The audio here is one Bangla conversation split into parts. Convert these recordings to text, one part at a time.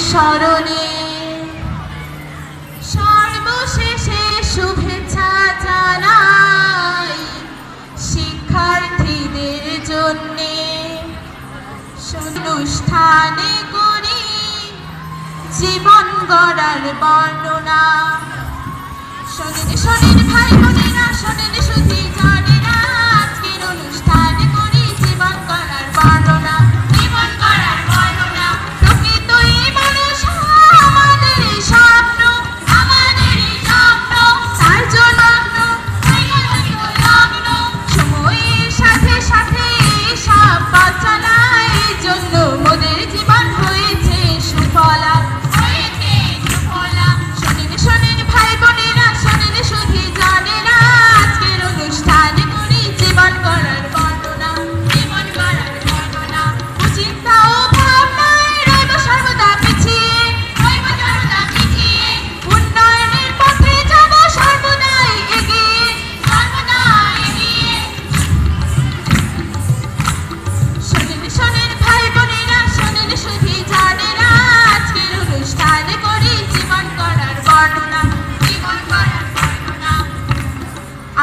স্মরণে সর্বশেষে শুভেচ্ছা জানাই শিক্ষার্থীদের জন্যে অনুষ্ঠানে করি জীবন গড়ার বর্ণনা। শোনেন শোনেন ভাই বোনেরা, শোনেন শুধু জানেরা, আজকের অনুষ্ঠানে করি জীবন গড়ার বর্ণনা। জীবন গড়ার বর্ণনা প্রকৃতই মানুষ আমাদের স্বপ্ন, আমাদের স্বপ্ন তার জন্য সময়ের সাথে সাথে সব পথ চলায়, এই জন্য মোদের জীবন হয়েছে সুফলা, হয়েছে সুফলা। শোনেন শোনেন ভাই বোনেরা, শোনেন শুধু জানেরা, আজকের অনুষ্ঠানে করি জীবন গড়ার বর্ণনা। জীবন গড়ার বর্ণনা চিন্তা ও ভাবনায় রইব সর্বদা পিছিয়ে, রইব সর্বদা পিছিয়ে, উন্নয়নের পথে যাব সর্বদাই এগিয়ে, সর্বদাই এগিয়ে। শোনেন শোনেন ভাই বোনেরা, শোনেন শুধু জানেরা, আজকের অনুষ্ঠানে করি জীবন গড়ার বর্ণনা। জীবন গড়ার বর্ণনা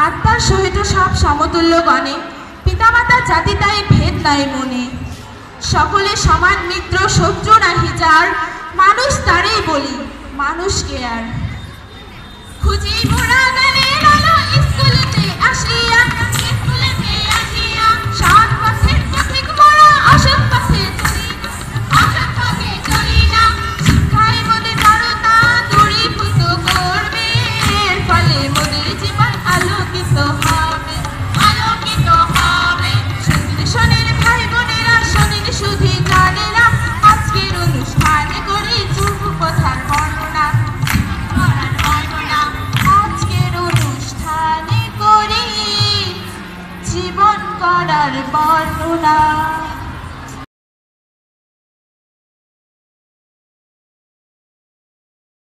আত্মার সহিত সব সমতুল্য গণে, পিতামাতা জাতি তাই ভেদ নাই মনে। সকলে সমান মিত্র, শত্রু নাহি যার, মানুষ তারেই বলি মানুষকে আর। খুঁজি মোরা গেলে লালো স্কুলেতে আসিয়া, স্কুলেতে আসিয়া সৎ পথের পথিক মোরা অসৎ পথে চলি, অসৎ পথে চলি না। শিক্ষায় মোদের জড়তা দূরীভূত করবে, এর ফলে মোদের জীবন আলোকিত হবে, আলোকিত হবে। শোনেন শোনেন ভাই বোনেরা, শোনেন শুধু জানেরা, আজকের অনুষ্ঠানে করি যুব কথার বর্ণনা। বর্ণনা আজকের অনুষ্ঠানে করি জীবন গড়ার বর্ণনা।